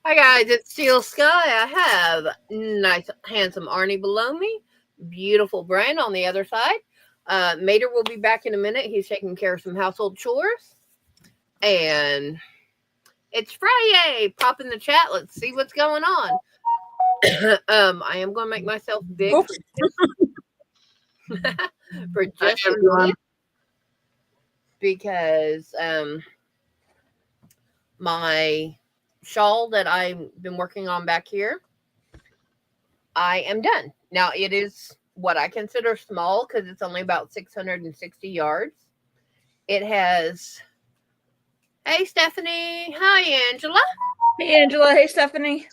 Hi guys, it's Steel Sky. I have nice, handsome Arnie below me, beautiful Bran on the other side. Mater will be back in a minute. He's taking care of some household chores, and it's Friday. Pop in the chat. Let's see what's going on. I am going to make myself big Oops. for Hi, just a everyone. minute because my shawl that I've been working on back here, I am done. Now it is what I consider small because it's only about 660 yards. It has, hey Stephanie, hi Angela. Hey, Angela. Hey, Stephanie.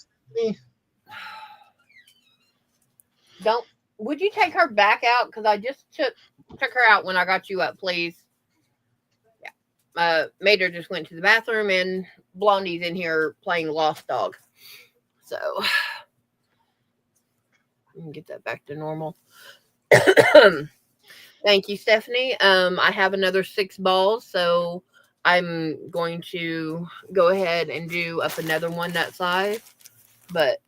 Don't, would you take her back out? Because I just took her out when I got you up, please. Yeah. Mater just went to the bathroom and Blondie's in here playing Lost Dog. So, let me get that back to normal. Thank you, Stephanie. I have another 6 balls, so I'm going to go ahead and do up another one that size. But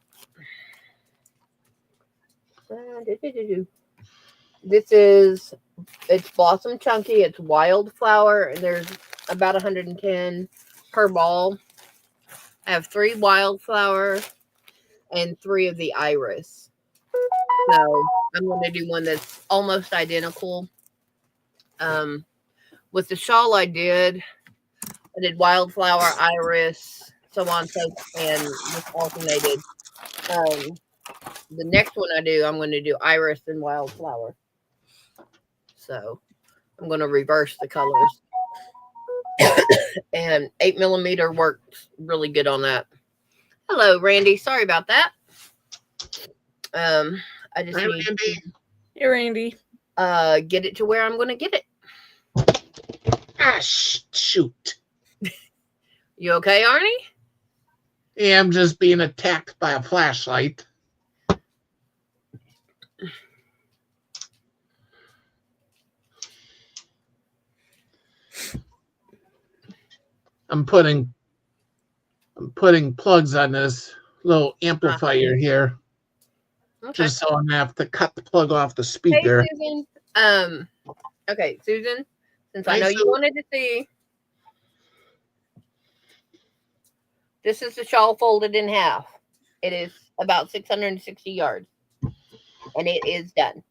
it's Blossom Chunky, it's Wildflower, and there's about 110 per ball. I have 3 Wildflower and 3 of the Iris. So I'm going to do one that's almost identical. With the shawl I did Wildflower, Iris, so on, so and just alternated. The next one I'm going to do Iris and Wildflower. So I'm going to reverse the colors. And 8mm works really good on that. Hello, Randy. Sorry about that. I just Hi, need Randy. Hey, Randy. to get it to where I'm going to get it. Ah, shoot. You okay, Arnie? Yeah, I'm just being attacked by a flashlight. I'm putting plugs on this little amplifier here, Okay. just so I'm gonna have to cut the plug off the Hey, speaker. Susan. Okay, Susan, since I Hi, know you Sue. wanted to see, this is the shawl folded in half. It is about 660 yards, and it is done.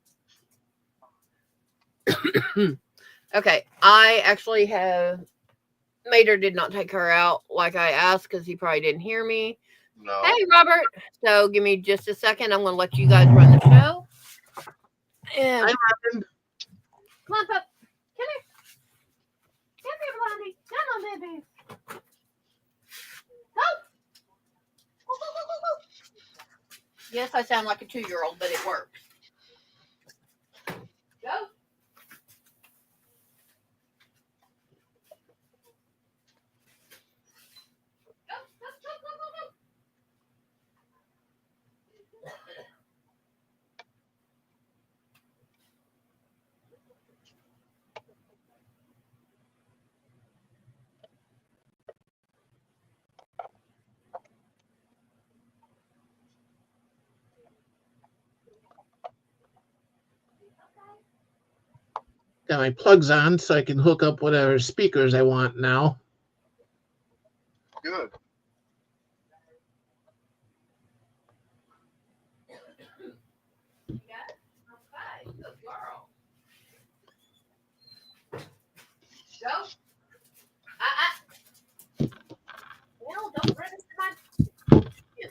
Okay, I actually have. Mater did not take her out like I asked because he probably didn't hear me. No. Hey, Robert. So give me just a second. I'm going to let you guys run the show. And Hi, Robin. come on, pup. Come here. Come here, Blondie. Come on, baby. Go. Go, go, go, go, go. Yes, I sound like a 2-year-old, but it works. Go. Go, go, go, go, go, go. Got my plugs on so I can hook up whatever speakers I want now. Good. You got it? Okay. Good girl. Go. Well, don't run into my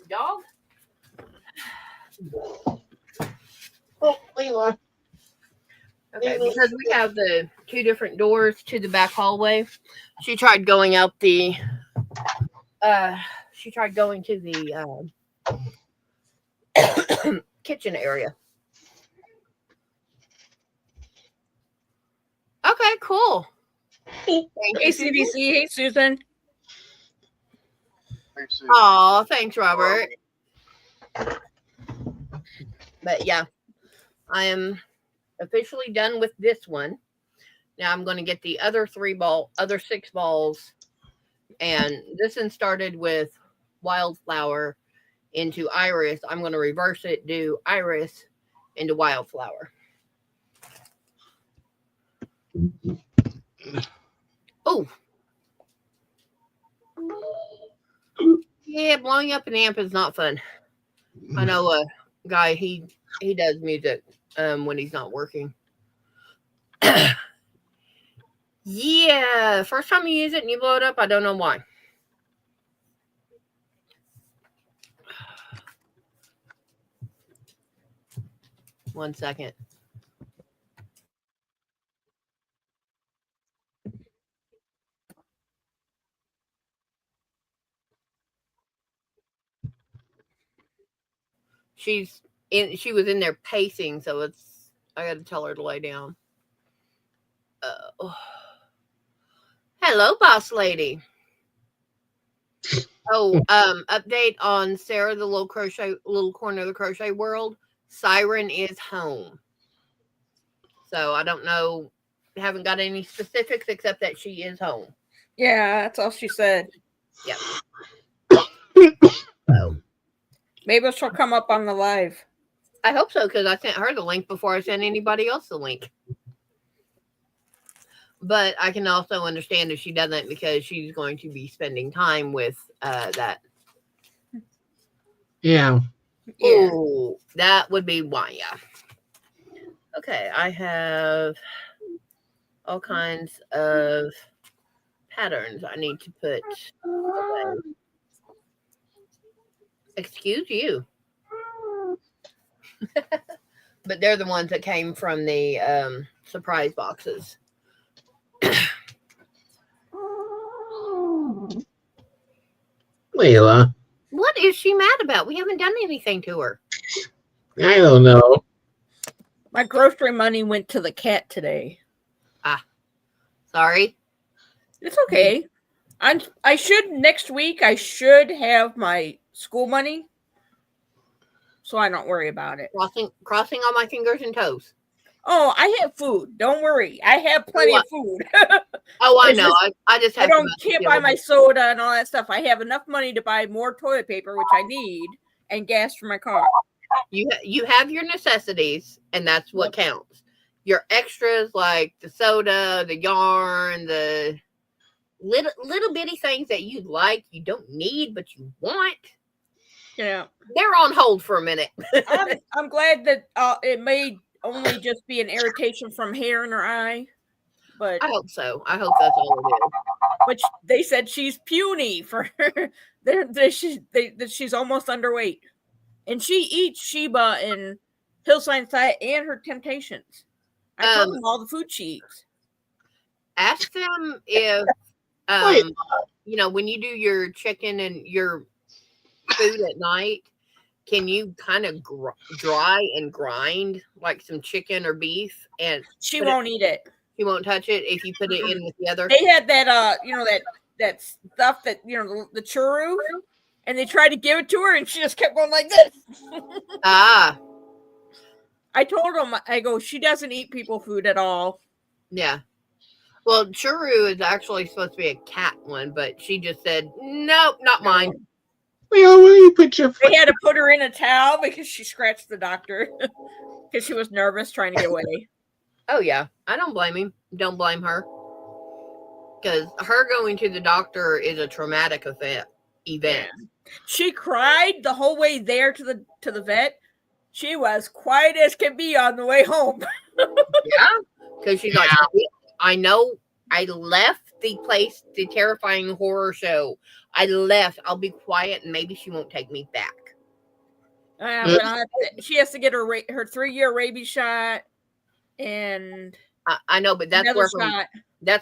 dog. Oh, Leila. Okay, because we have the 2 different doors to the back hallway. She tried going out the. She tried going to the kitchen area. Okay, cool. Hey, CBC. Hey, Susan. Thanks, Sue. Aw, thanks, Robert. But yeah, I am officially done with this one. Now I'm going to get the other 6 balls, and this one started with Wildflower into Iris. I'm going to reverse it, do Iris into Wildflower. Oh. Yeah, blowing up an amp is not fun. I know a guy, he does music when he's not working. Yeah, first time you use it and you blow it up, I don't know why. One second. She was in there pacing, so I got to tell her to lay down. Hello, boss lady. Oh, update on Sarah, the little corner of the crochet world. Siren is home. So I don't know. Haven't got any specifics except that she is home. Yeah, that's all she said. Yep. So maybe she'll come up on the live. I hope so, because I sent her the link before I sent anybody else the link. But I can also understand if she doesn't, because she's going to be spending time with that. Yeah. Oh, that would be why, yeah. Okay, I have all kinds of patterns I need to put away. Excuse you. But they're the ones that came from the surprise boxes. Layla. What is she mad about? We haven't done anything to her. I don't know. My grocery money went to the cat today. Sorry. It's okay. I should next week. I should have my school money, so I don't worry about it. Crossing all my fingers and toes. Oh, I have food. Don't worry. I have plenty of food. Oh, I know. I just have can't buy my soda and all that stuff. I have enough money to buy more toilet paper, which I need, and gas for my car. You have your necessities, and that's what counts. Your extras, like the soda, the yarn, the little bitty things that you like, you don't need, but you want. Yeah, they're on hold for a minute. I'm glad that it may only just be an irritation from hair in her eye, but I hope so. I hope that's all it is. Which they said she's puny for her. That she's almost underweight, and she eats Sheba and Hillside Side and her Temptations. I told them all the food she eats. Ask them if when you do your chicken and your food at night, can you kind of dry and grind like some chicken or beef? And she won't eat it. She won't touch it if you put it in with the other. They had that that stuff that the churro, and they tried to give it to her, and she just kept going like this. I told them, I go, she doesn't eat people food at all. Yeah. Well, churro is actually supposed to be a cat one, but she just said, nope, not mine. Well, where you put your They had to put her in a towel because she scratched the doctor because she was nervous trying to get away. Oh, yeah. I don't blame him. Don't blame her. Because her going to the doctor is a traumatic event. Yeah. She cried the whole way there to the vet. She was quiet as can be on the way home. Yeah. Because she's like, I know I left the place, the terrifying horror show. I left. I'll be quiet and maybe she won't take me back. But she has to get her 3-year rabies shot. And I know, but that's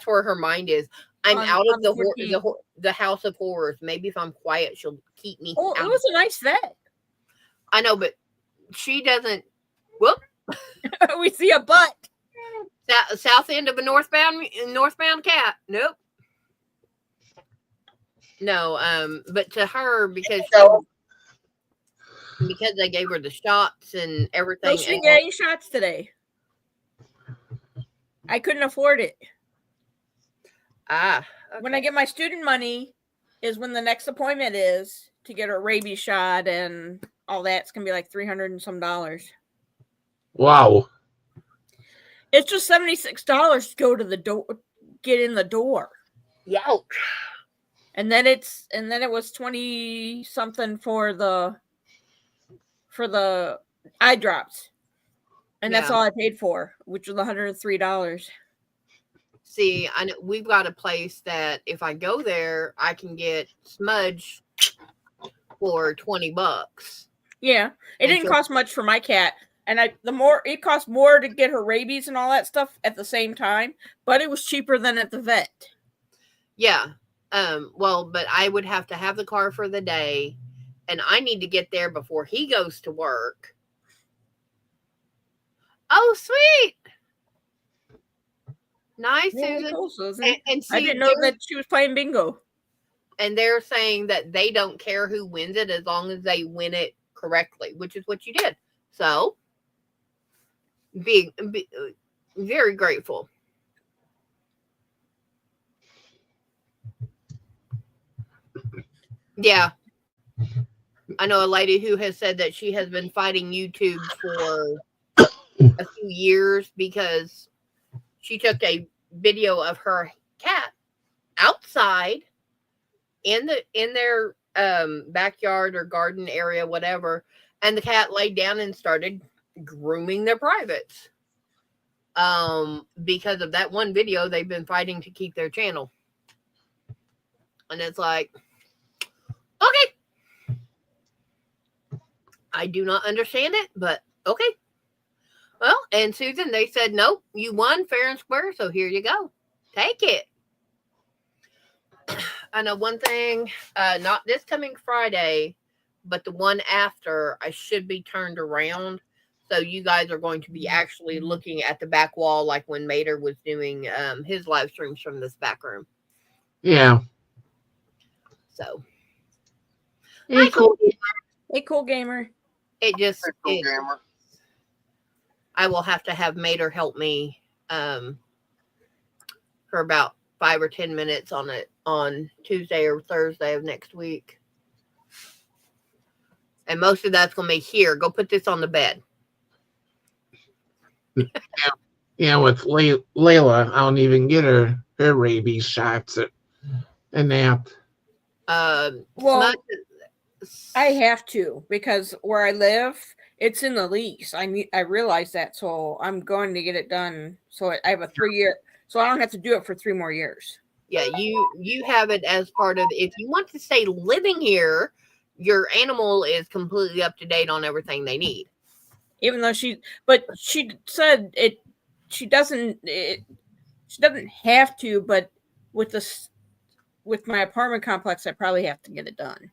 where her mind is. I'm out of the house of horrors. Maybe if I'm quiet, she'll keep me. Oh, it was a nice vet. I know, but she doesn't. Whoop. We see a butt. South end of a northbound cat. Nope. No. But to her, because they gave her the shots and everything. So she getting shots today. I couldn't afford it. Okay. When I get my student money, is when the next appointment is to get her rabies shot and all that. It's gonna be like $300 and some. Wow. It's just $76 to go to the door, get in the door. Youch. And then it was 20 something for the eye drops. And that's Yeah. all I paid for, which was $103. See, I know we've got a place that if I go there, I can get smudge for $20. Yeah. It And didn't so- cost much for my cat. And it cost more to get her rabies and all that stuff at the same time, but it was cheaper than at the vet. Yeah. Well, but I would have to have the car for the day, and I need to get there before he goes to work. Oh, sweet. Nice, Really Susan. cool, Susan. And see, I didn't know that she was playing bingo. And they're saying that they don't care who wins it as long as they win it correctly, which is what you did. So, be very grateful. Yeah. I know a lady who has said that she has been fighting YouTube for a few years because she took a video of her cat outside in their backyard or garden area, whatever, and the cat laid down and started grooming their privates. Because of that one video, they've been fighting to keep their channel. And it's like, okay. I do not understand it, but okay. Well, and Susan, they said, nope, you won fair and square, so here you go. Take it. I know one thing, not this coming Friday, but the one after, I should be turned around. So you guys are going to be actually looking at the back wall like when Mater was doing his live streams from this back room. Yeah. So. Hey, cool. Hey, cool gamer. It just, I will have to have Mater help me for about 5 or 10 minutes on it on Tuesday or Thursday of next week. And most of that's going to be here. Go put this on the bed. Yeah, with Layla, I don't even get her rabies shots at a nap. Well, I have to because where I live, it's in the lease. I realize that, so I'm going to get it done. So I have a 3-year, so I don't have to do it for 3 more years. Yeah, you have it as part of, if you want to stay living here, your animal is completely up to date on everything they need. Even though she said it, she doesn't have to, but with my apartment complex, I probably have to get it done.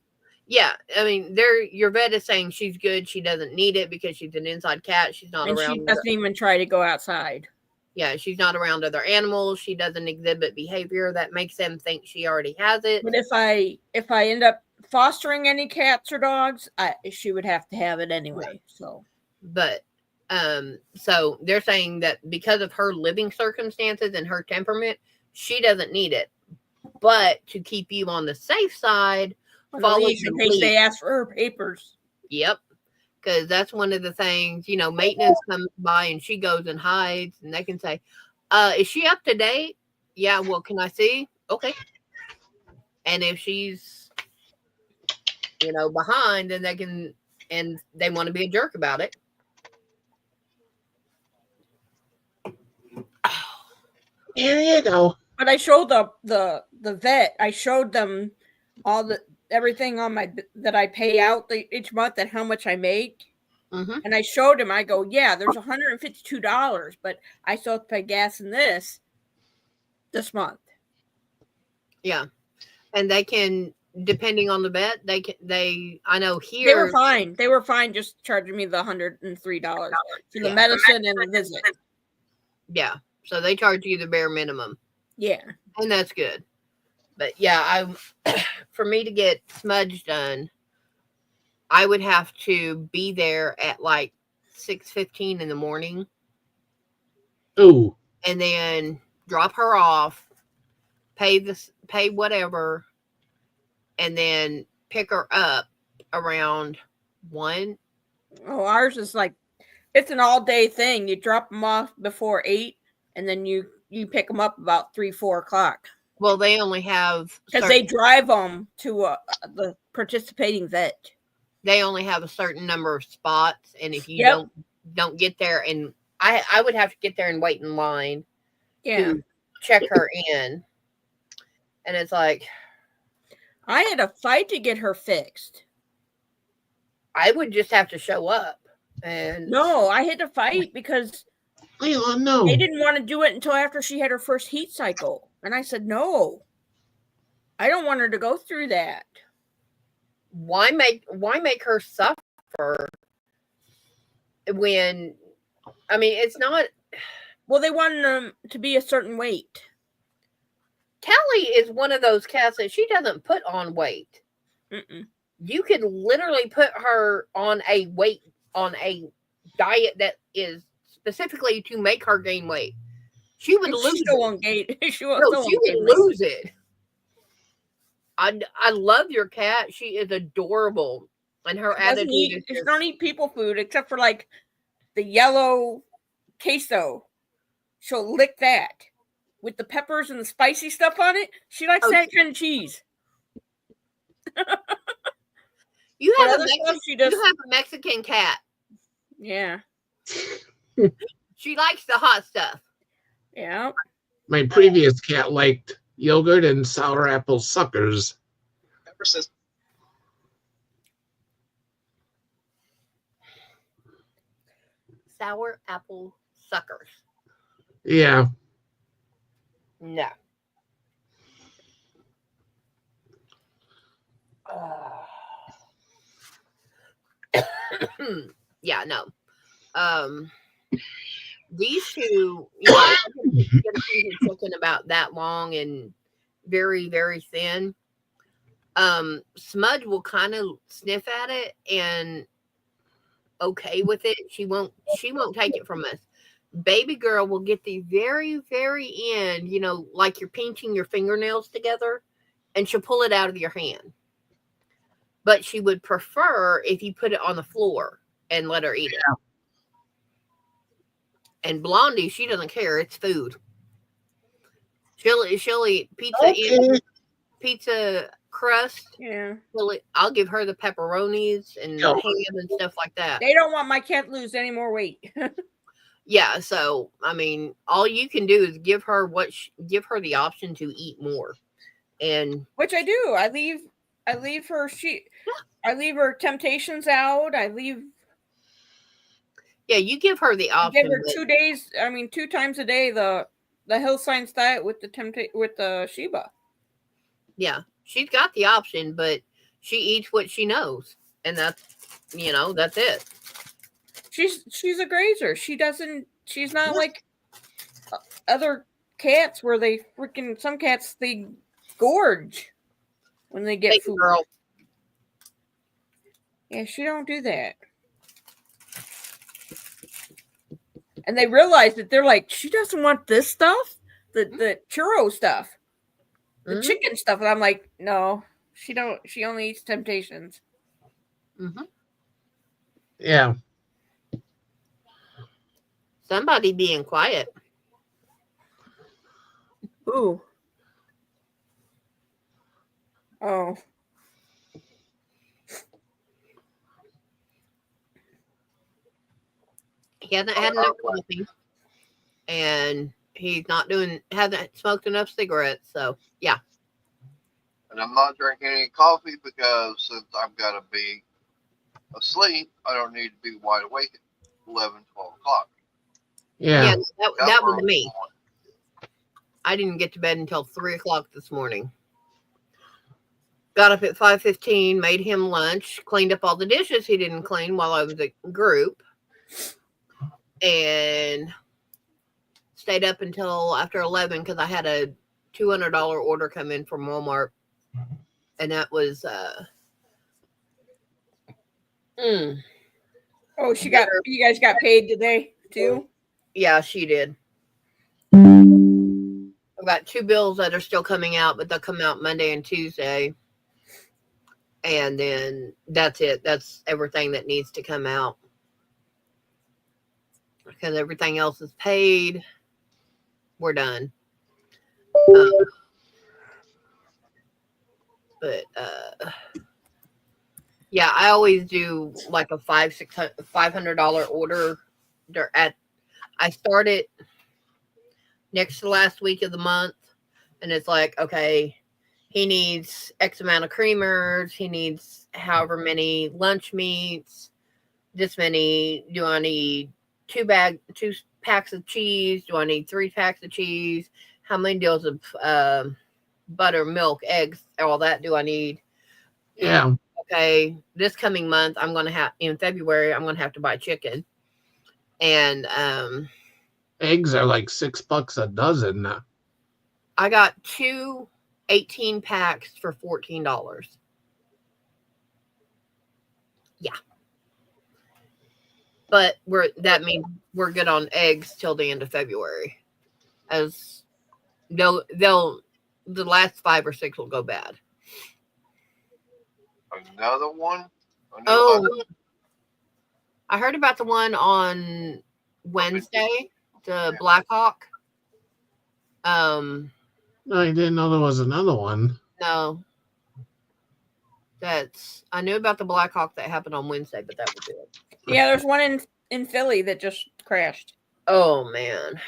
Yeah, I mean, your vet is saying she's good. She doesn't need it because she's an inside cat. She's not and around. She doesn't even try to go outside. Yeah, she's not around other animals. She doesn't exhibit behavior that makes them think she already has it. But if I end up fostering any cats or dogs, she would have to have it anyway. So, but so they're saying that because of her living circumstances and her temperament, she doesn't need it. But to keep you on the safe side, follow in case they ask for her papers. Yep. Because that's one of the things, maintenance comes by and she goes and hides and they can say, is she up to date? Yeah, well, can I see? Okay. And if she's, behind, then they want to be a jerk about it. Here you go. But I showed the vet, I showed them everything on that I pay out each month and how much I make. Mm-hmm. And I showed him, I go, yeah, there's $152, but I still have to pay gas in this month. Yeah. And they can, depending on the vet, I know here. They were fine just charging me the $103 for the medicine and the visit. Yeah. So they charge you the bare minimum. Yeah. And that's good. But yeah, for me to get smudge done, I would have to be there at like 6:15 in the morning. Ooh. And then drop her off, pay whatever, and then pick her up around 1. Oh, ours is like it's an all-day thing. You drop them off before 8, and then you pick them up about 3-4 o'clock. Well, they only have Because they drive them to the participating vet. They only have a certain number of spots, and if you don't get there, and I would have to get there and wait in line to check her in, and it's like I had a fight to get her fixed. I would just have to show up, and no, I had to fight because Layla, no, they didn't want to do it until after she had her first heat cycle, and I said no. I don't want her to go through that. Why make her suffer when, I mean, it's not. Well, they wanted them to be a certain weight. Callie is one of those cats that she doesn't put on weight. Mm-mm. You could literally put her on a diet that is specifically to make her gain weight. She would lose. She still won't gain. She would lose it. I love your cat. She is adorable, and her attitude is. She don't eat people food except for like the yellow queso. She'll lick that with the peppers and the spicy stuff on it. She likes that kind of cheese. You have a Mexican cat. Yeah. She likes the hot stuff. Yeah. My previous cat liked yogurt and sour apple suckers. Sour apple suckers. Yeah. No. Yeah, no. These two, get a piece of chicken about that long and very, very thin. Smudge will kind of sniff at it and okay with it. She won't take it from us. Baby girl will get the very, very end, like you're pinching your fingernails together, and she'll pull it out of your hand. But she would prefer if you put it on the floor and let her eat it. And Blondie, she doesn't care. It's food. She'll eat pizza, pizza crust. Yeah. I'll give her the pepperonis and ham and stuff like that. They don't want my cat to lose any more weight. Yeah, so I mean, all you can do is give her the option to eat more, and which I do. I leave her. I leave her Temptations out. Yeah, you give her the option. Give her 2 days. I mean, 2 times a day. The Hillscience diet with the Sheba. Yeah, she's got the option, but she eats what she knows, and that's it. She's a grazer. She's not like other cats where some cats they gorge when they get food. Girl. Yeah, she don't do that. And they realize that they're like, she doesn't want this stuff, the churro stuff, the chicken stuff. And I'm like, no, she don't. She only eats Temptations. Mm-hmm. Yeah. Somebody being quiet. Ooh. Oh. He hasn't had enough coffee, and he's hasn't smoked enough cigarettes. So yeah. And I'm not drinking any coffee because since I've got to be asleep, I don't need to be wide awake at 11, 12 o'clock. Yeah. That was me. I didn't get to bed until 3 o'clock this morning. Got up at 5:15, made him lunch, cleaned up all the dishes he didn't clean while I was at group, and stayed up until after 11 because I had a $200 order come in from Walmart, and that was Oh, you guys got paid today too? Yeah, she did. I've got 2 bills that are still coming out, but they'll come out Monday and Tuesday. And then that's it. That's everything that needs to come out. Because everything else is paid. We're done. But yeah, I always do like a $500 order I start it next to the last week of the month, and it's like, okay, he needs X amount of creamers, he needs however many lunch meats, this many. Do I need two packs of cheese? Do I need 3 packs of cheese? How many deals of butter, milk, eggs, all that do I need? Yeah. Okay, this coming month, in February, I'm going to have to buy chicken. And Eggs are like $6 a dozen now. I got 2 18 packs for $14. Yeah. But that means we're good on eggs till the end of February. As the last 5 or 6 will go bad. Another one? I heard about the one on Wednesday, the Black Hawk. I didn't know there was another one. No. I knew about the Black Hawk that happened on Wednesday, but that was it. Yeah, there's one in Philly that just crashed. Oh man.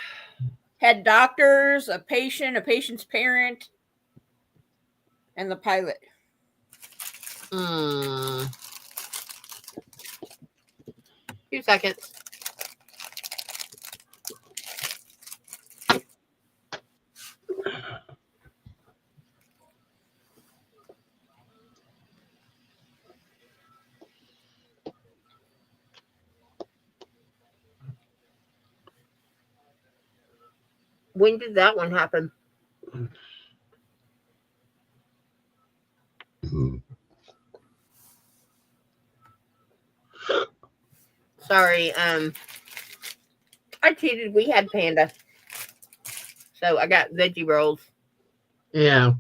Had doctors, a patient's parent, and the pilot. Hmm. 2 seconds. When did that one happen? Sorry, I cheated. We had Panda. So I got veggie rolls. Yeah.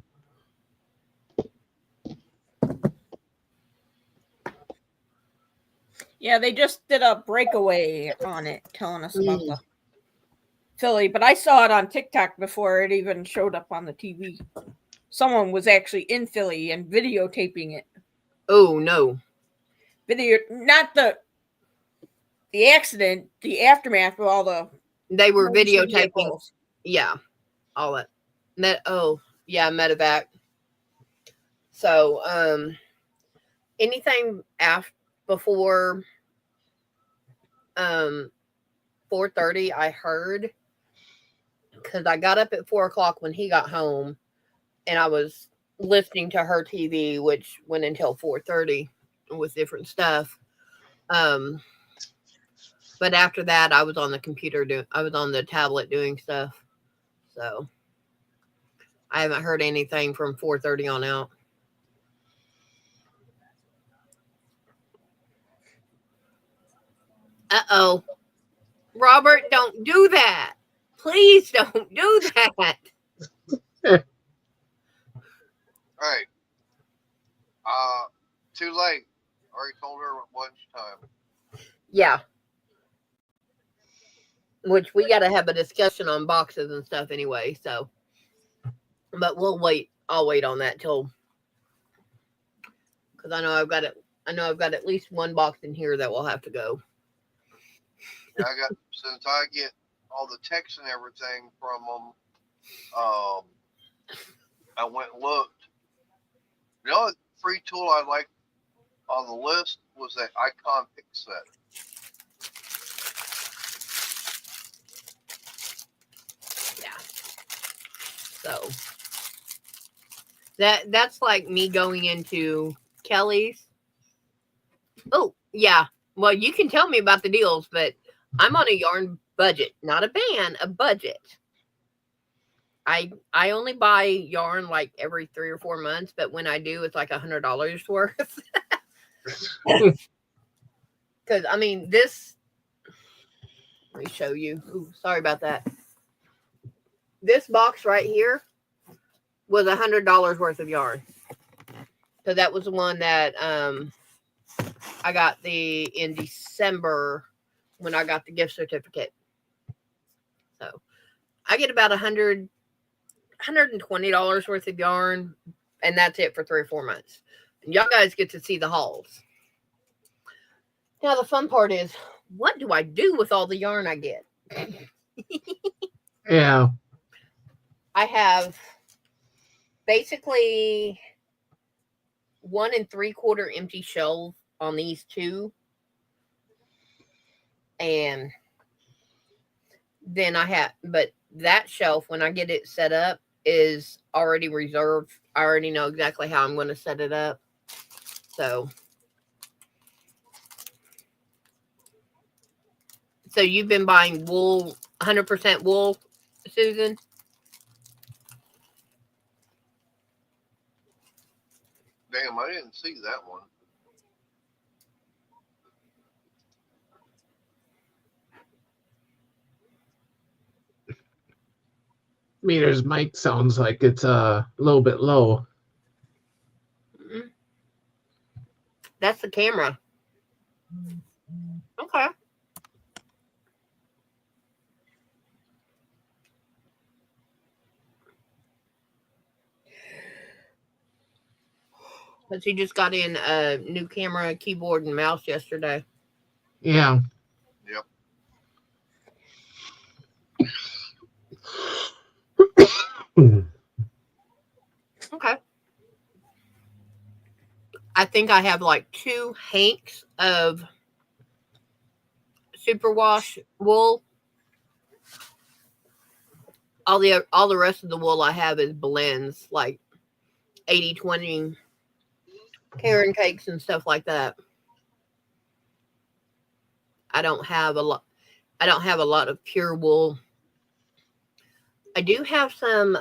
Yeah, they just did a breakaway on it, telling us about the Philly, but I saw it on TikTok before it even showed up on the TV. Someone was actually in Philly and videotaping it. Oh no. Not the accident, the aftermath of all the They were videotaping. vehicles. Yeah. All that. Medevac. So, anything before 4:30, I heard, because I got up at 4:00 when he got home, and I was listening to her TV, which went until 4:30 with different stuff. But after that, I was on the computer I was on the tablet doing stuff. So I haven't heard anything from 4:30 on out. Uh-oh. Robert, don't do that. Please don't do that. All right. Too late. Already told her lunchtime. Yeah. Which we got to have a discussion on boxes and stuff anyway. So, but we'll wait. I'll wait on that till, because I know I've got at least one box in here that will have to go. Yeah, since I get all the texts and everything from them, I went and looked. The only free tool I liked on the list was that icon pick set. Yeah. So that's like me going into Kelly's. Oh, yeah. Well, you can tell me about the deals, but I'm on a yarn budget, not a ban, a budget. I only buy yarn like every 3 or 4 months, but when I do, it's like $100 worth. Because I mean, let me show you. Ooh, sorry about that. This box right here was $100 worth of yarn. So that was the one that I got in December when I got the gift certificate. So I get about $120 worth of yarn, and that's it for 3 or 4 months. And y'all guys get to see the hauls. Now the fun part is, what do I do with all the yarn I get? Yeah. I have basically 1 3/4 empty shelves on these two, and then but that shelf, when I get it set up, is already reserved. I already know exactly how I'm going to set it up. So you've been buying wool, 100% wool, Susan? Damn, I didn't see that one. Meter's mic sounds like it's a little bit low. Mm-mm. That's the camera. Okay. But she just got in a new camera, keyboard, and mouse yesterday. Yeah. Yep. Okay. I think I have like 2 hanks of superwash wool. All the rest of the wool I have is blends, like 80/20 Karen cakes and stuff like that. I don't have a lot of pure wool. I do have some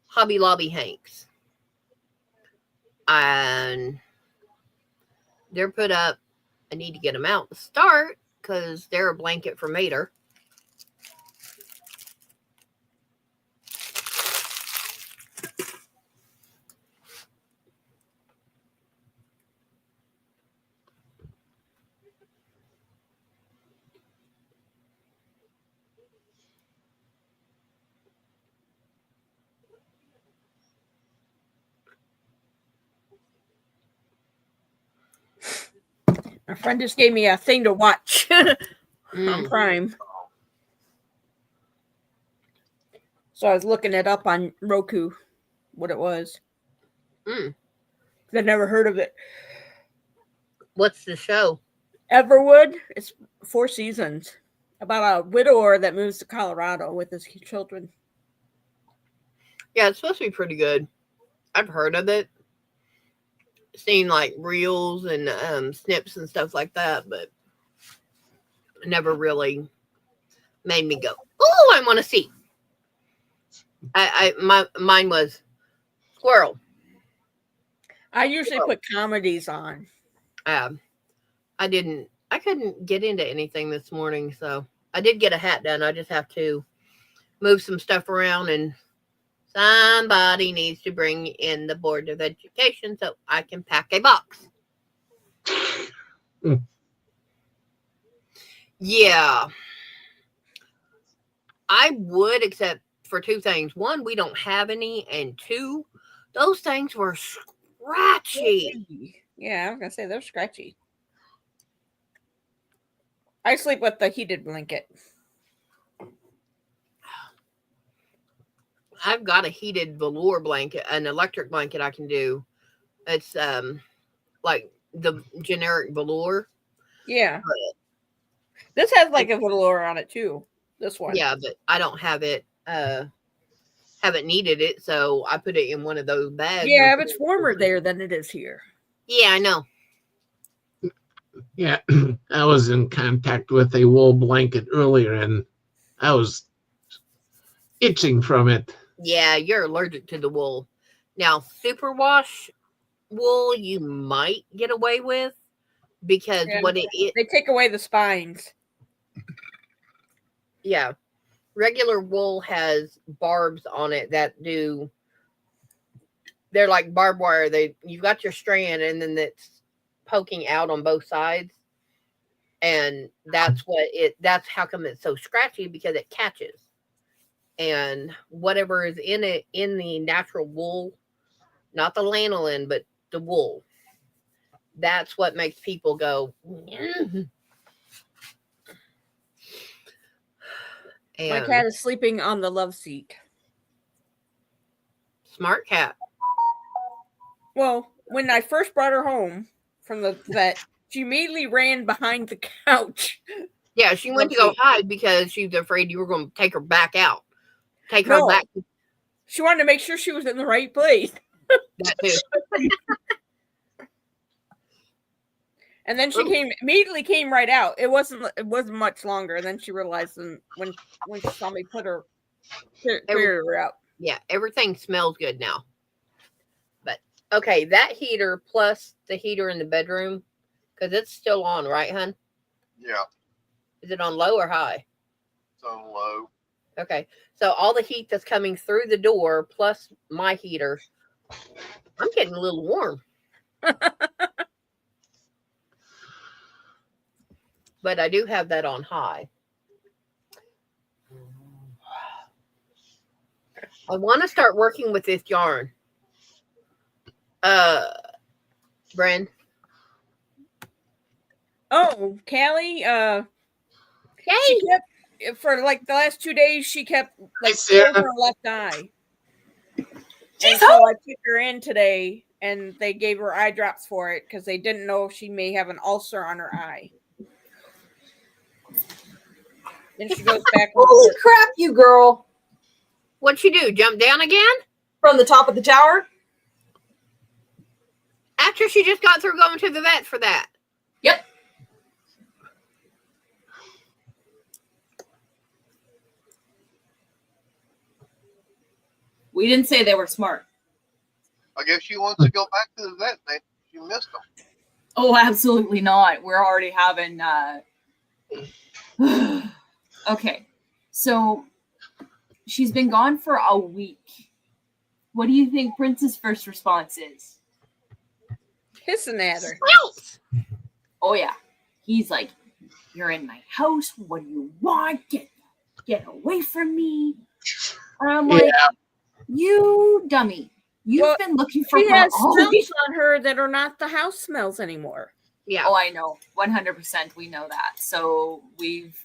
Hobby Lobby hanks, and they're put up. I need to get them out to start because they're a blanket for Mater. My friend just gave me a thing to watch on Prime. So I was looking it up on Roku, what it was. I've never heard of it. What's the show? Everwood. It's 4 seasons. About a widower that moves to Colorado with his children. Yeah, it's supposed to be pretty good. I've heard of it. Seen like reels and snips and stuff like that, but never really made me go, oh, I want to see. Mine was squirrel. I usually put comedies on. I couldn't get into anything this morning, so I did get a hat done. I just have to move some stuff around, and somebody needs to bring in the Board of Education so I can pack a box. Yeah. I would, except for 2 things. 1, we don't have any, and 2, those things were scratchy. Yeah, I was going to say they're scratchy. I sleep with the heated blanket. I've got a heated velour blanket, an electric blanket I can do. It's like the generic velour. Yeah. This has like a velour on it too. This one. Yeah, but I don't have it. Haven't needed it, so I put it in one of those bags. Yeah, but it's warmer there than it is here. Yeah, I know. Yeah, I was in contact with a wool blanket earlier, and I was itching from it. Yeah, you're allergic to the wool. Now, superwash wool you might get away with because what it is, they take away the spines. Yeah, regular wool has barbs on it that they're like barbed wire. You've got your strand, and then it's poking out on both sides, and that's how come it's so scratchy, because it catches, and whatever is in it, in the natural wool, not the lanolin, but the wool, that's what makes people go. My And cat is sleeping on the love seat. smart cat. Well, when I first brought her home from the vet, she immediately ran behind the couch. Yeah, she went to go hide because she was afraid you were going to take her back out. Take her No. back. She wanted to make sure she was in the right place. That too. And then she immediately came right out. It wasn't much longer. And then she realized when she saw me put her carrier out. Yeah, everything smells good now. But okay, that heater plus the heater in the bedroom, because it's still on, right, hun? Yeah, Is it on low or high? it's on low. Okay, so all the heat that's coming through the door plus my heater, I'm getting a little warm. But I do have that on high. I want to start working with this yarn. Bren. Oh, Callie, Yay! she kept, for like the last 2 days, she kept like Sarah. closing her left eye. And so I took her in today, and they gave her eye drops for it because they didn't know if she may have an ulcer on her eye. Then she goes back. Holy crap, you girl. What'd she do? Jump down again? From the top of the tower? After she just got through going to the vet for that. Yep. We didn't say they were smart. I guess she wants to go back to the vet. She missed them. Oh, absolutely not. We're already having okay. So she's been gone for a week. What do you think Prince's first response is? Hissing at her. Oh yeah. He's like, "You're in my house. What do you want? Get away from me." And I'm like, "You dummy. You've been looking for She her has all smells week." on her that are not the house smells anymore. Yeah. Oh, I know. 100% we know that. So we've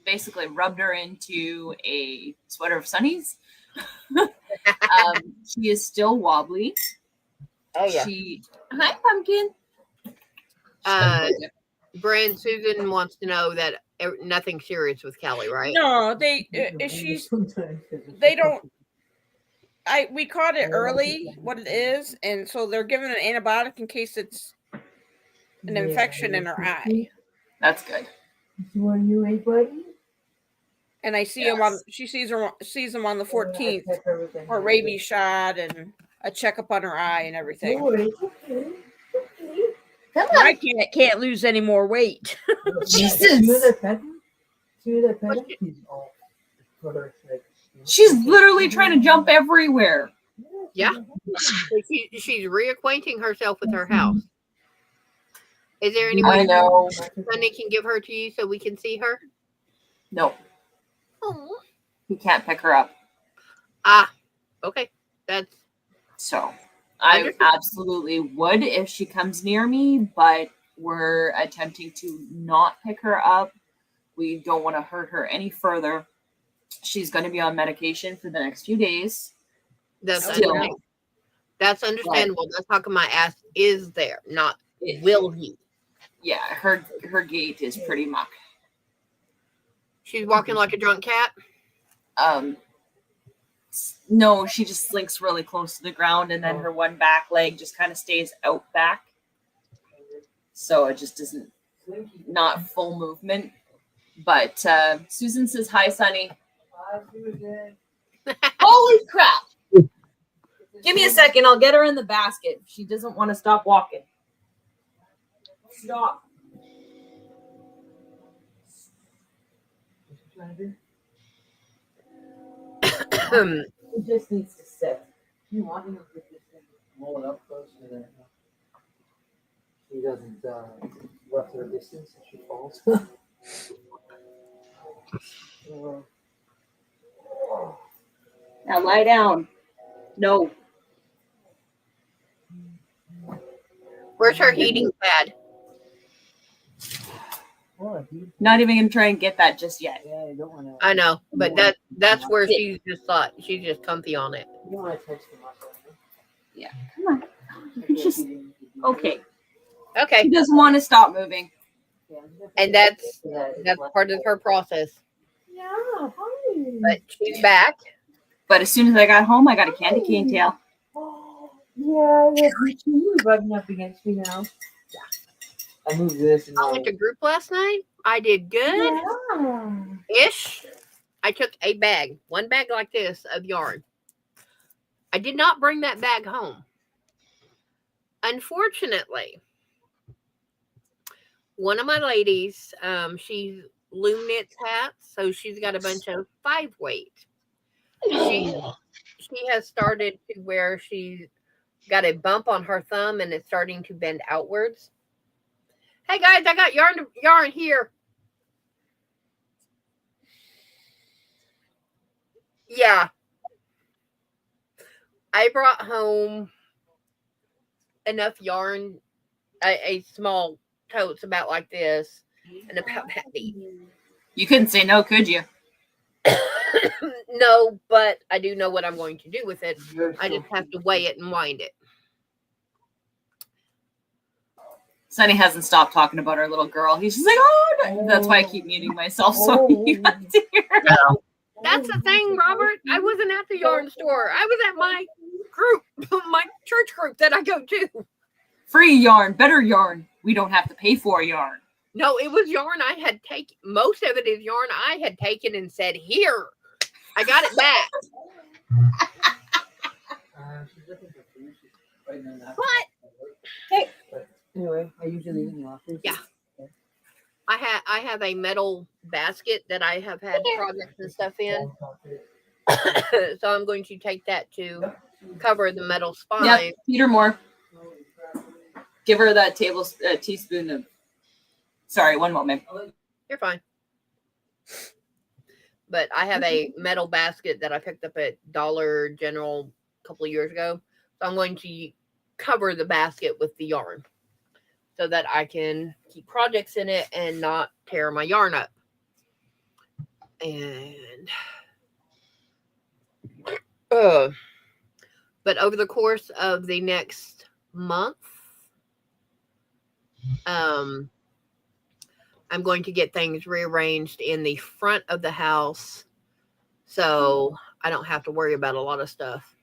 basically rubbed her into a sweater of Sunny's. She is still wobbly. Oh yeah. Hi, Pumpkin. Brand Susan wants to know that nothing serious with Callie, right? No, they don't. We caught it early, what it is, and so they're giving an antibiotic in case it's an infection in her eye. That's good. And I see him on. She sees him on the 14th for a rabies shot and a checkup on her eye and everything. My cat can't lose any more weight. Jesus. She's literally trying to jump everywhere. Yeah. She's reacquainting herself with her house. Is there any way I know. Sunny can give her to you so we can see her? No, Oh. he can't pick her up. Okay. That's So I absolutely would if she comes near me, but we're attempting to not pick her up. We don't want to hurt her any further. She's going to be on medication for the next few days. that's Still. understandable. That's understandable. That's how come my ass is there, not will he. Yeah, her gait is pretty muck. She's walking like a drunk cat. No, she just slinks really close to the ground, and then her one back leg just kind of stays out back. So it just isn't not full movement. But Susan says, "Hi, Sunny." Hi, Susan. Holy crap! Give me a second. I'll get her in the basket. She doesn't want to stop walking. Stop. He just needs to sit. You want him to put this thing, roll it up close so that she doesn't rough her distance if she falls. Now lie down. No. Where's her heating pad? Oh, you, Not even gonna try and get that just yet. yeah, you don't want to. I know, but that's where she just thought she's just comfy on it. You don't want to touch the muscle. Come on. You can just okay. Okay, He doesn't want to stop moving. and that's part of her process. Yeah, honey. But she's back. But as soon as I got home, I got a candy cane tail. Yeah, you're rubbing up against me now. Yeah. I moved this and I went to group last night. I did good ish. I took one bag like this of yarn. I did not bring that bag home. Unfortunately, one of my ladies, she's loom knits hats, so she's got a bunch of 5 weight. She has started to where she's got a bump on her thumb and it's starting to bend outwards. Hey guys, I got yarn here. Yeah. I brought home enough yarn, a small totes about like this and about that deep. You couldn't say no, could you? No, but I do know what I'm going to do with it. I just have to weigh it and wind it. Sunny hasn't stopped talking about our little girl. He's just like, oh, that's why I keep muting myself so you guys hear. That's the thing, Robert. I wasn't at the yarn store. I was at my group, my church group that I go to. Free yarn, better yarn. We don't have to pay for yarn. No, it was yarn I had taken. Most of it is yarn I had taken and said, here, I got it back. She's looking for food. She's right now not. What? Hey. But anyway, I usually leave in the office. Yeah. I have a metal basket that I have had projects and stuff in. So I'm going to take that to cover the metal spine. Yep, Peter Moore. Give her that teaspoon of. Sorry, one moment. You're fine. But I have a metal basket that I picked up at Dollar General a couple of years ago. So I'm going to cover the basket with the yarn so that I can keep projects in it and not tear my yarn up. And but over the course of the next month, I'm going to get things rearranged in the front of the house so I don't have to worry about a lot of stuff.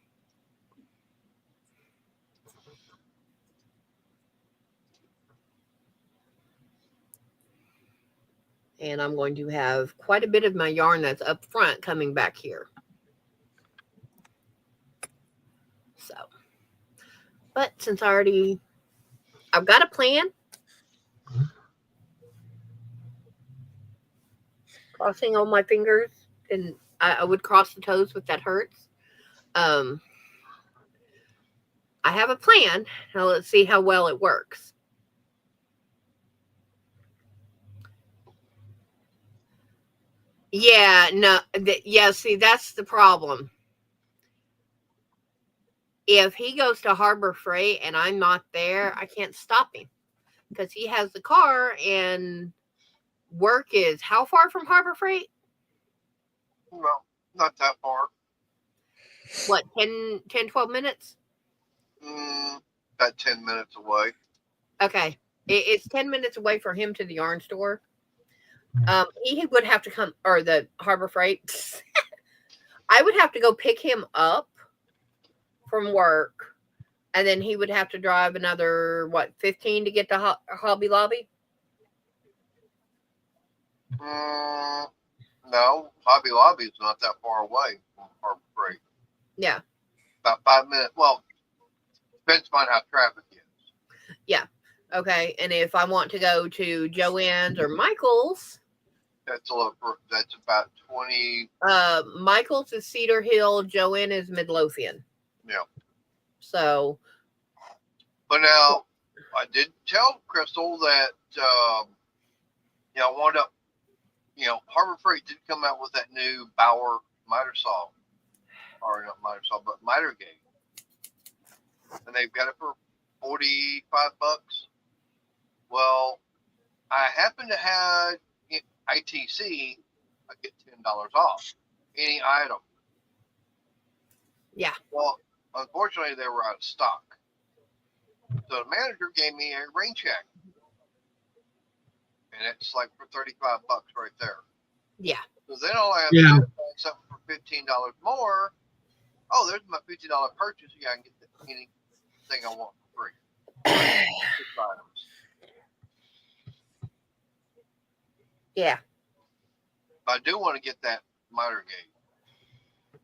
And I'm going to have quite a bit of my yarn that's up front coming back here. So, but since I've got a plan. Crossing all my fingers, and I would cross the toes, but that hurts. I have a plan. Now let's see how well it works. Yeah, no, see, that's the problem. If he goes to Harbor Freight and I'm not there, I can't stop him because he has the car and work is how far from Harbor Freight? No, not that far. What, 10, 12 minutes? About 10 minutes away. Okay. It's 10 minutes away for him to the yarn store. He would have to come, or the Harbor Freight. I would have to go pick him up from work, and then he would have to drive another, 15 to get to Hobby Lobby? No, Hobby Lobby is not that far away from Harbor Freight. Yeah. About 5 minutes. Well, depends on how traffic is. Yeah. Okay. And if I want to go to Joann's or Michael's, That's about 20. Michael's is Cedar Hill, Joann is Midlothian. Yeah. So, But now, I did tell Crystal that, I wound up, Harbor Freight did come out with that new Bauer miter saw. Or not miter saw, but miter gauge. And they've got it for $45. Well, I happen to have ITC. I get $10 off any item. yeah. Well, unfortunately, they were out of stock. So the manager gave me a rain check, and it's like for $35 right there. Yeah. So then all I have Yeah. to do is find something for $15 more. Oh, there's my $50 purchase. Yeah, I can get anything I want for free. Six items. Yeah. But I do want to get that miter gauge.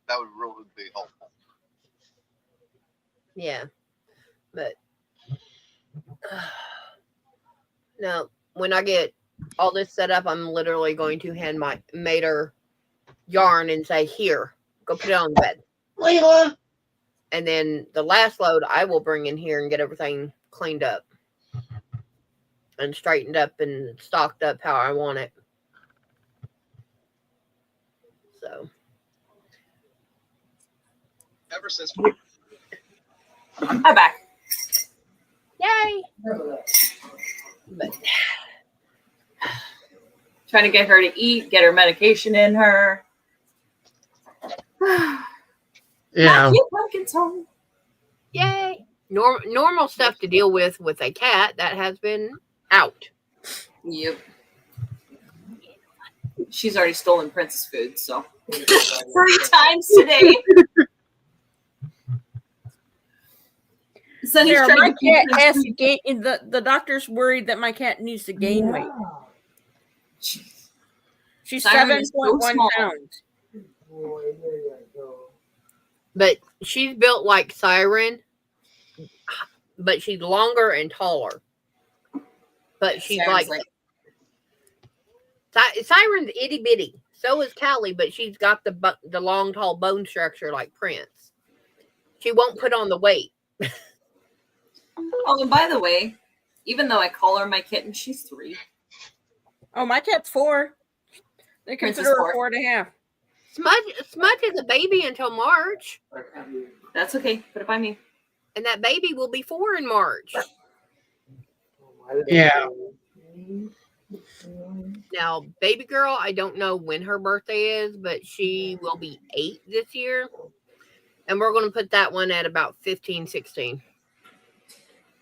That would really be helpful. Yeah. But no, when I get all this set up, I'm literally going to hand my mater yarn and say, "Here, go put it on the bed." Layla. And then the last load I will bring in here and get everything cleaned up and straightened up and stocked up how I want it. So Ever since I'm back. yay! But Trying to get her to eat, get her medication in her. Yeah. Matthew Pumpkin's home. yay! Normal stuff to deal with a cat that has been out. Yep. She's already stolen Princess food, so 3 times today. So he's Sarah, trying my to keep cat his has food. to gain. The doctor's worried that my cat needs to gain weight. She's Siren is so 7.1 small. pounds. Boy, there you go. But she's built like Siren, but she's longer and taller. But she's Siren's like Siren's itty bitty. So is Callie, but she's got the long, tall bone structure like Prince. She won't put on the weight. Oh, and by the way, even though I call her my kitten, she's 3. Oh, my cat's 4. They Princess consider her 4. 4.5. Smudge is a baby until March, That's okay. Put it by me. and that baby will be 4 in March. Yeah. Now, baby girl, I don't know when her birthday is, but she will be 8 this year. And we're going to put that one at about 15, 16.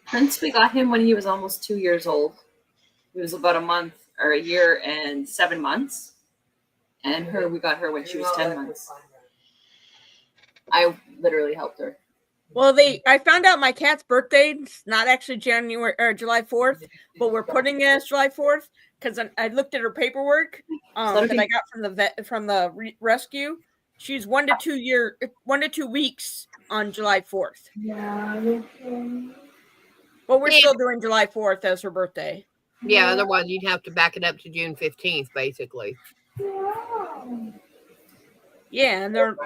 Prince, we got him when he was almost 2 years old. He was about a year and 7 months. And we got her when she was 10 months. I literally helped her. Well, I found out my cat's birthday is not actually January or July 4th, but we're putting it as July 4th because I looked at her paperwork that I got from the rescue. She's 1 to 2 weeks on July 4th. But we're still doing July 4th as her birthday. Yeah, otherwise you'd have to back it up to June 15th, basically. Yeah, and they're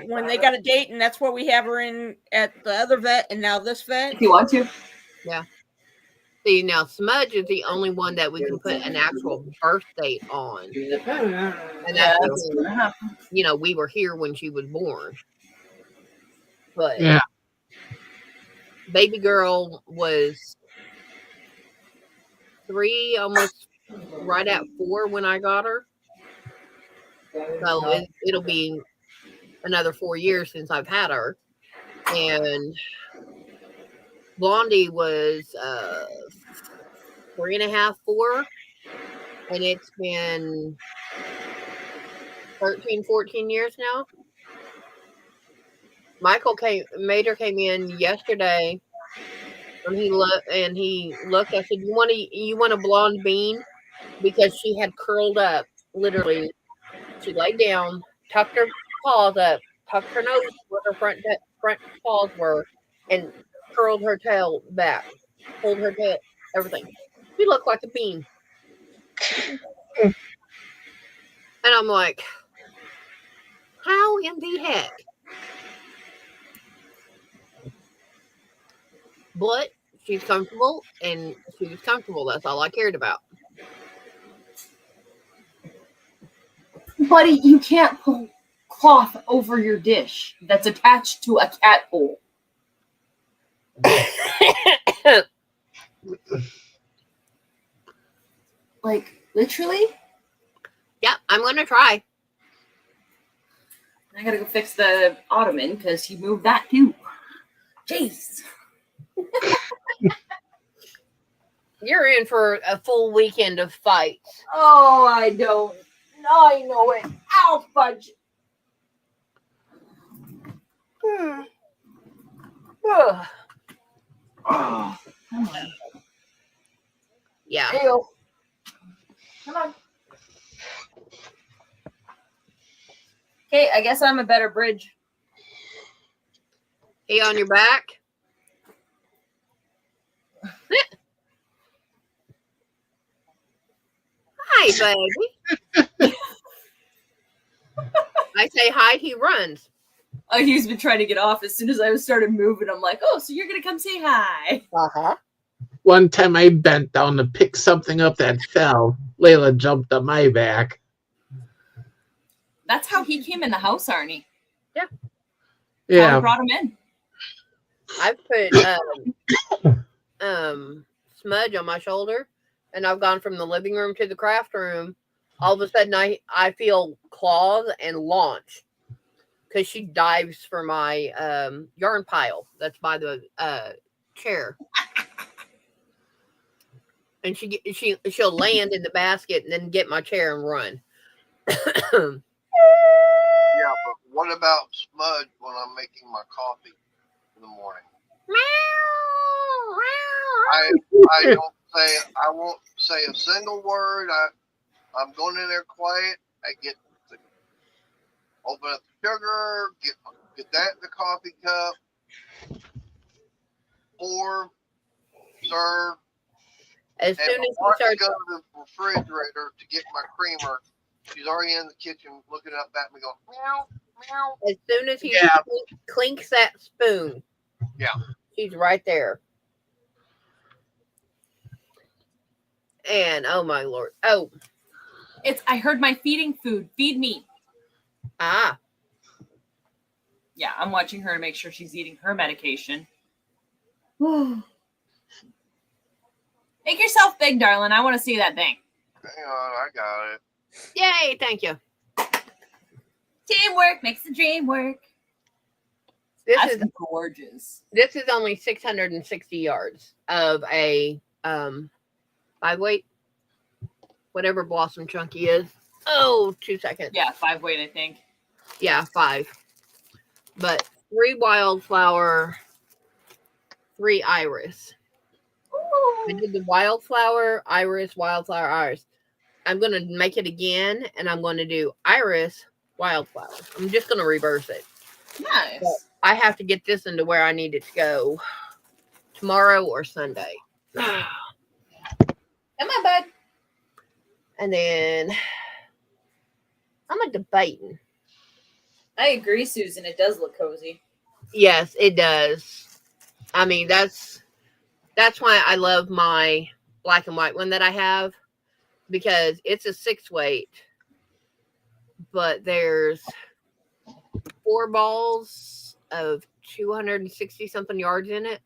when they got a date, and that's what we have her in at the other vet, and now this vet. If you want to. Yeah. See, now Smudge is the only one that we can put an actual birth date on. And that's because, we were here when she was born. But Yeah. baby girl was 3, almost right at 4 when I got her. So it'll be another 4 years since I've had her. And Blondie was 3.5, 4. And it's been 13, 14 years now. Mater came in yesterday and he looked. I said, you want a blonde bean? Because she had curled up, literally. She laid down, tucked her paws up, tucked her nose where her front paws were, and curled her tail back, pulled her tail, everything. She looked like a bean. And I'm like, how in the heck But she's comfortable, and she was comfortable. That's all I cared about. Buddy, you can't pull cloth over your dish that's attached to a cat hole. Like, literally? Yeah, I'm gonna try. I gotta go fix the ottoman because he moved that too. Jeez. You're in for a full weekend of fights. Oh, I don't. I know it. Ow, fudge. Ugh. Oh, come on. Yeah. Ew. Come on. Okay, I guess I'm a better bridge. He on your back? Hi, baby. I say hi, he runs. He's been trying to get off as soon as I started moving. I'm like, oh, so you're gonna come say hi. Uh-huh. One time I bent down to pick something up that fell. Layla jumped on my back. That's how he came in the house, Arnie. How Yeah. we brought him in. I've put smudge on my shoulder, and I've gone from the living room to the craft room. All of a sudden, I feel claws and launch because she dives for my yarn pile that's by the chair, and she'll land in the basket and then get my chair and run. Yeah, but what about smudge when I'm making my coffee in the morning? I won't say a single word. I'm going in there quiet. I get to open up the sugar, get that in the coffee cup, pour, serve. As And soon as before he I starts, go to the refrigerator to get my creamer, she's already in the kitchen looking up at me going, meow, meow. as soon as he Yeah. clinks that spoon, Yeah. she's right there. And oh my lord, oh I heard my feeding food. Feed me. ah, Yeah, I'm watching her to make sure she's eating her medication. Make yourself big, darling. I want to see that thing. Hang on, I got it. yay! Thank you. Teamwork makes the dream work. This That's is gorgeous. this is only 660 yards of a 5-weight, whatever Blossom Chunky is. Oh, 2 seconds. Yeah, 5-weight, I think. Yeah, 5. But 3 wildflower, 3 iris. I did the wildflower, iris, wildflower, iris. I'm going to make it again, and I'm going to do iris, wildflower. I'm just going to reverse it. Nice. But I have to get this into where I need it to go tomorrow or Sunday. Come on, bud. And then I'm debating. I agree, Susan. It does look cozy. Yes, it does. I mean, that's why I love my black and white one that I have, because it's a 6-weight, but there's 4 balls of 260 something yards in it.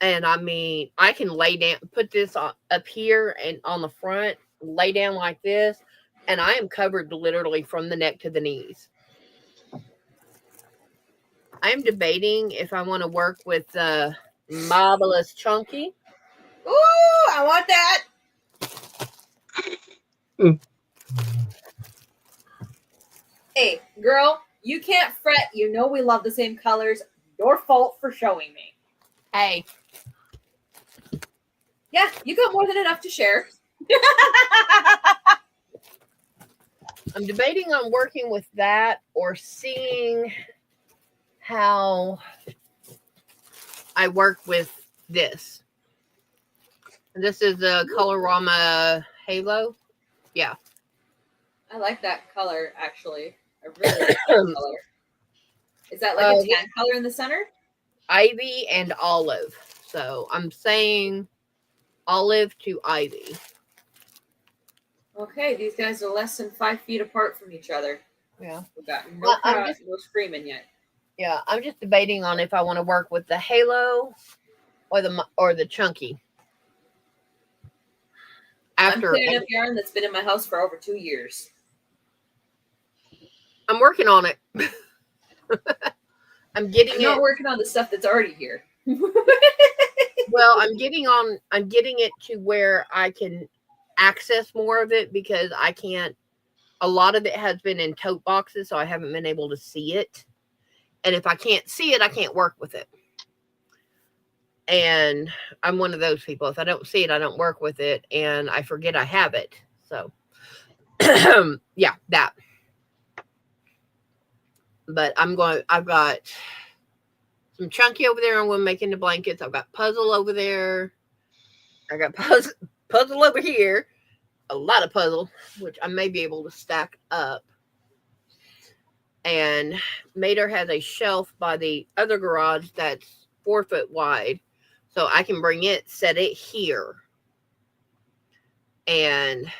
And I mean, I can lay down, put this up here and on the front, lay down like this, and I am covered literally from the neck to the knees. I'm debating if I want to work with Marvelous Chunky. Ooh, I want that. Hey, girl, you can't fret. You know we love the same colors. Your fault for showing me. Hey, Yeah, you got more than enough to share. I'm debating on working with that or seeing how I work with this. This is a Colorama Halo. Yeah. I like that color, actually. I really like that color. Is that like a tan color in the center? Ivy and Olive. So I'm saying Olive to Ivy. Okay, these guys are less than 5 feet apart from each other. Yeah. We've got no Well, I'm crowd, no screaming yet. Yeah, I'm just debating on if I want to work with the Halo or the Chunky. I'm cleaning up yarn that's been in my house for over 2 years. I'm working on it. I'm getting I'm not working on the stuff that's already here. Well, I'm getting it to where I can access more of it because I can't. A lot of it has been in tote boxes, so I haven't been able to see it. And if I can't see it, I can't work with it. And I'm one of those people. If I don't see it, I don't work with it, and I forget I have it. So, yeah, that. But I've got some Chunky over there. I'm going to make into blankets. I've got Puzzle over there. I got puzzle over here. A lot of Puzzle, which I may be able to stack up. And Mater has a shelf by the other garage that's 4 foot wide. So I can bring it, set it here. And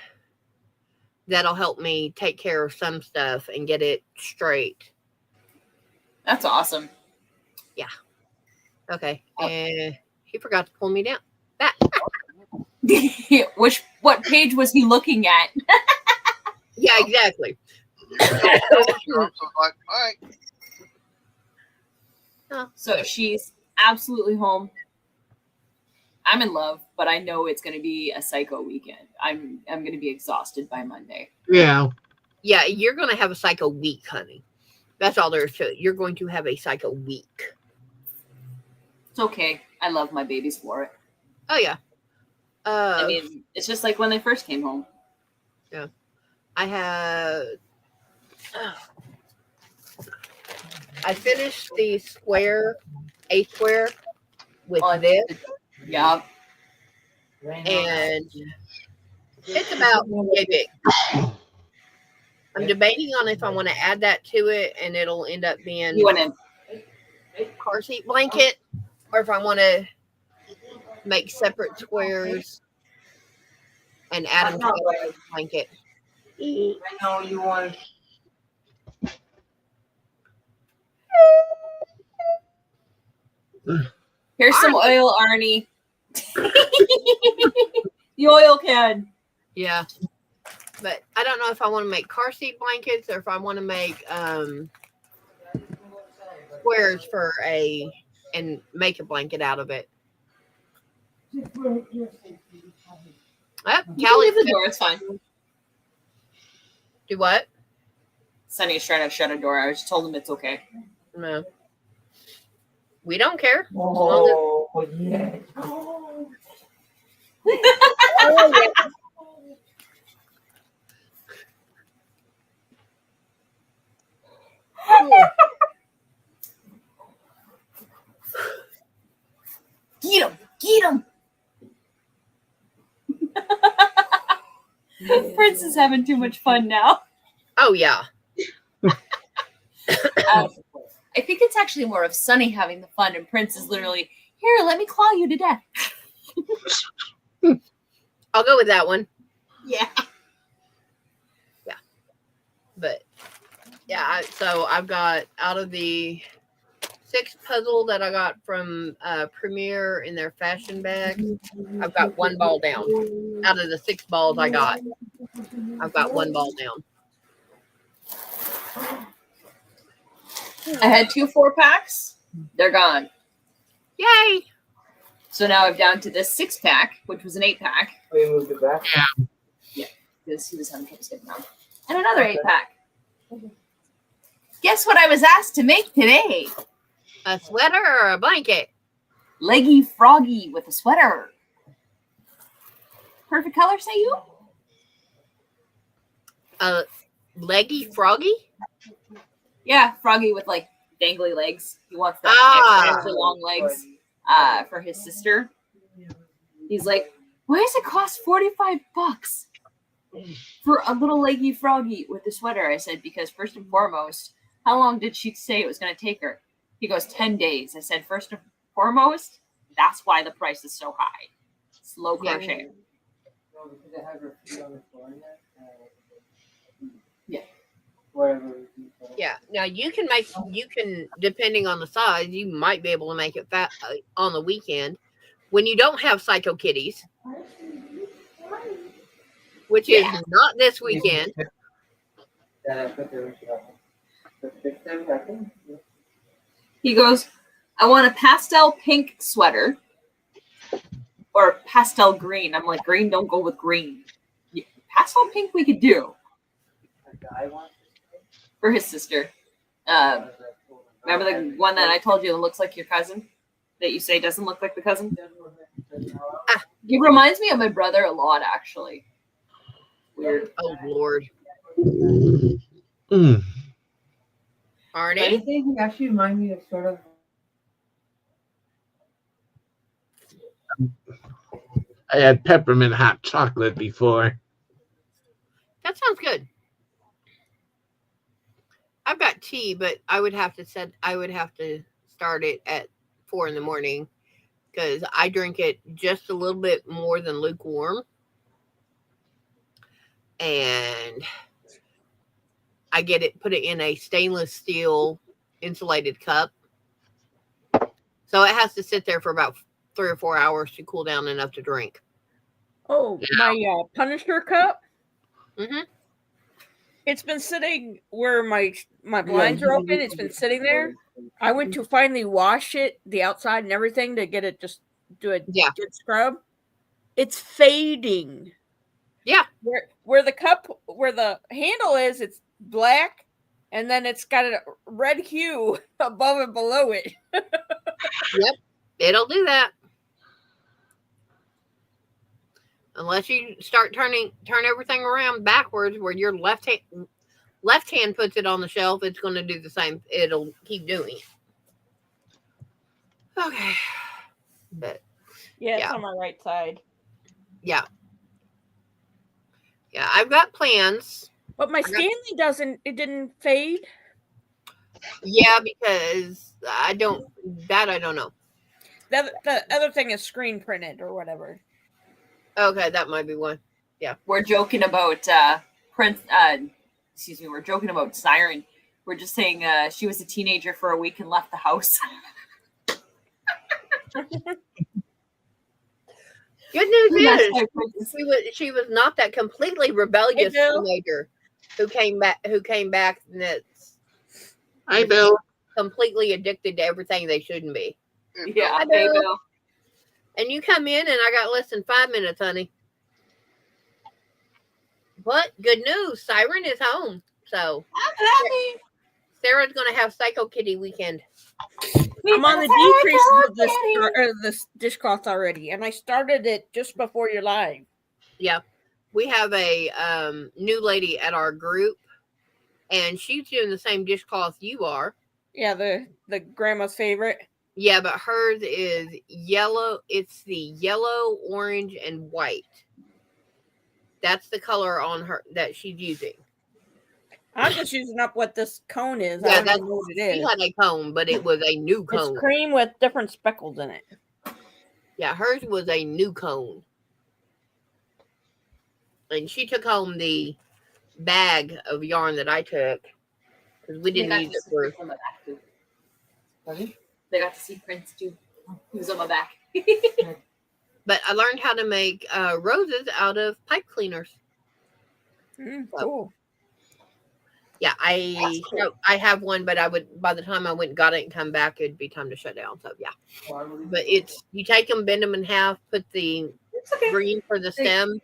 that'll help me take care of some stuff and get it straight. That's awesome. Yeah. Okay. And he forgot to pull me down. That. What page was he looking at? Yeah, exactly. So she's absolutely home. I'm in love, but I know it's going to be a psycho weekend. I'm going to be exhausted by Monday. Yeah. Yeah, you're going to have a psycho week, honey. That's all there is to it. You're going to have a psycho week. It's okay. I love my babies for it. Oh, yeah. I mean, it's just like when they first came home. Yeah. I finished the A square with this. Yeah. And it's about yay big. I'm debating on if I want to add that to it and it'll end up being You want to car seat blanket, or if I want to make separate squares and add them to a blanket. I know you want. Here's some oil, Arnie. The oil can. Yeah. But I don't know if I want to make car seat blankets or if I want to make squares and make a blanket out of it. Leave the door. It's fine. Do what? Sunny's trying to shut a door. I just told him it's okay. No. We don't care. Oh, yeah. Get him! Get him! Prince is having too much fun now. Oh, yeah. I think it's actually more of Sunny having the fun, and Prince is literally, here, let me claw you to death. I'll go with that one. Yeah. Yeah. But, yeah, so I've got out of the 6 puzzle that I got from Premier in their fashion bag, I've got 1 ball down. Out of the 6 balls I got, I've got 1 ball down. I had 2 4-packs. They're gone. Yay! So now I'm down to this 6-pack, which was an 8-pack. Oh, you moved it back? Yeah, because he was having trouble getting around. And another 8-pack. Guess what I was asked to make today? A sweater or a blanket? Leggy Froggy with a sweater. Perfect color, say you? A leggy froggy? Yeah, Froggy with like dangly legs. He wants the extra long legs for his sister. He's like, why does it cost $45 for a little leggy Froggy with a sweater? I said, because first and foremost, how long did she say it was going to take her? He goes, 10 days. I said, first and foremost, that's why the price is so high. Slow Yeah. crochet. No, because they have her feet on the floor in there. Yeah. Whatever. Yeah. Now you can depending on the size, you might be able to make it fat on the weekend when you don't have Psycho Kitties, which is not this weekend. That I put there. The fix them, I think. He goes, I want a pastel pink sweater or pastel green. I'm like, green, don't go with green. Yeah, pastel pink we could do A guy wants for his sister. Remember the one that I told you that looks like your cousin? That you say doesn't look like the cousin? He reminds me of my brother a lot, actually. Weird. Oh Lord, Mm. Arnie. anything, he actually reminds me of sort of. I had peppermint hot chocolate before. That sounds good. I've got tea, but I would have to start it at 4 a.m. because I drink it just a little bit more than lukewarm, and I put it in a stainless steel insulated cup, so it has to sit there for about 3 or 4 hours to cool down enough to drink. Oh, my Punisher cup. Mm-hmm. It's been sitting where my blinds are open. It's been sitting there. I went to finally wash it, the outside and everything, to get it just do a good scrub. It's fading. Yeah. Where the handle is, it's black, and then it's got a red hue above and below it. Yep, it'll do that. Unless you start turn everything around backwards, where your left hand puts it on the shelf, it's going to do the same. It'll keep doing it. Okay, but it's on my right side. Yeah, I've got plans. But my Stanley didn't fade. Yeah, because I don't know. The other thing is screen printed or whatever. Okay, that might be one. Yeah. We're joking about we're joking about Siren. We're just saying she was a teenager for a week and left the house. Good news is she was not that completely rebellious teenager who came back and that's Hi, Bill. completely addicted to everything they shouldn't be. Yeah, hey, Bill. And you come in and I got less than 5 minutes, honey. But good news, Siren is home. So I'm happy. Sarah's gonna have Psycho Kitty weekend. I'm on the decrease of this dishcloth already, and I started it just before you're live. Yeah, we have a new lady at our group, and she's doing the same dishcloth you are. Yeah, the grandma's favorite. Yeah, but hers is yellow. It's the yellow, orange, and white. That's the color on her that she's using. I'm just using up what this cone is. Yeah, I don't know what it is. She had a cone, but it was a new cone. It's cream with different speckles in it. Yeah, hers was a new cone. And she took home the bag of yarn that I took because we didn't use it for. They got to see Prince too. He was on my back. But I learned how to make roses out of pipe cleaners. Cool. Yeah, I have one, but by the time I went and got it and come back, it'd be time to shut down. So yeah, but you take them, bend them in half, put the green for the stem,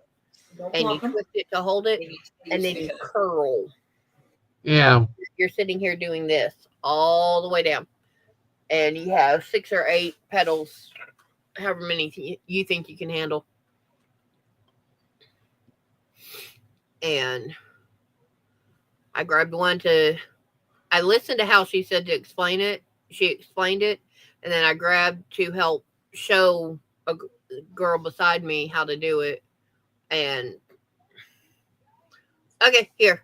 and you twist it to hold it, and then you curl. Yeah. You're sitting here doing this all the way down, and you have 6 or 8 petals, however many you think you can handle, and I grabbed one I listened to how she said to explain it. She explained it. And then I grabbed to help show a girl beside me how to do it. And okay, here.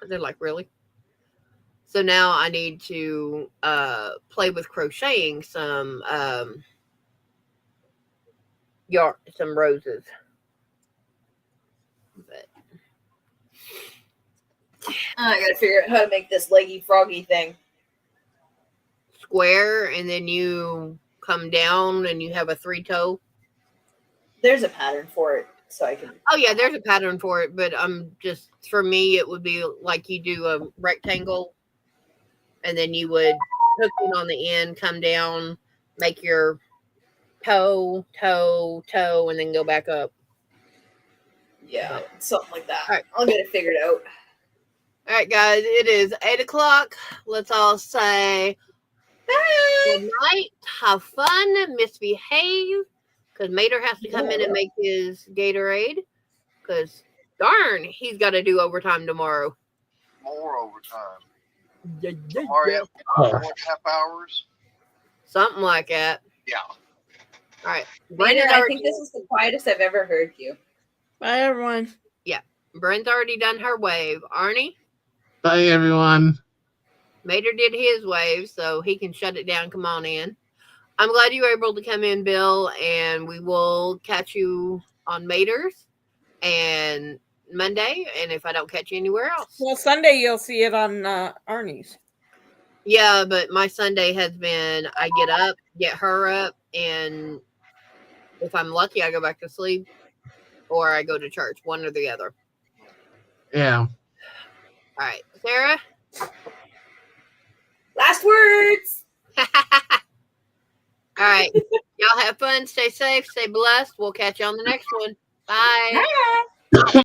They're like, really? So now I need to play with crocheting some yarn, some roses. But I gotta figure out how to make this leggy froggy thing. square, and then you come down and you have a 3-toe. There's a pattern for it, so I can. Oh yeah, there's a pattern for it, but just for me it would be like you do a rectangle, and then you would hook it on the end, come down, make your toe, and then go back up. Yeah, something like that. All right. I'll get it figured out. All right, guys, it is 8:00. Let's all say good night. Have fun. Misbehave. Because Mater has to come in and make his Gatorade. Because, darn, he's got to do overtime tomorrow. More overtime. Yeah. Tomorrow, 4.5 hours. Something like that. Yeah. All right. Brandon, Brendan's I already, think this is the quietest I've ever heard you. Bye, everyone. Bren's already done her wave. Arnie, Bye, everyone. Mater did his wave, so he can shut it down. Come on in. I'm glad you were able to come in, Bill, and we will catch you on Mater's and Monday, and if I don't catch you anywhere else. Well, Sunday you'll see it on Arnie's. Yeah, but my Sunday has been I get up, get her up, and if I'm lucky, I go back to sleep or I go to church, one or the other. Yeah. All right, Sarah? Last words. All right. Y'all have fun. Stay safe. Stay blessed. We'll catch you on the next one. Bye. Bye.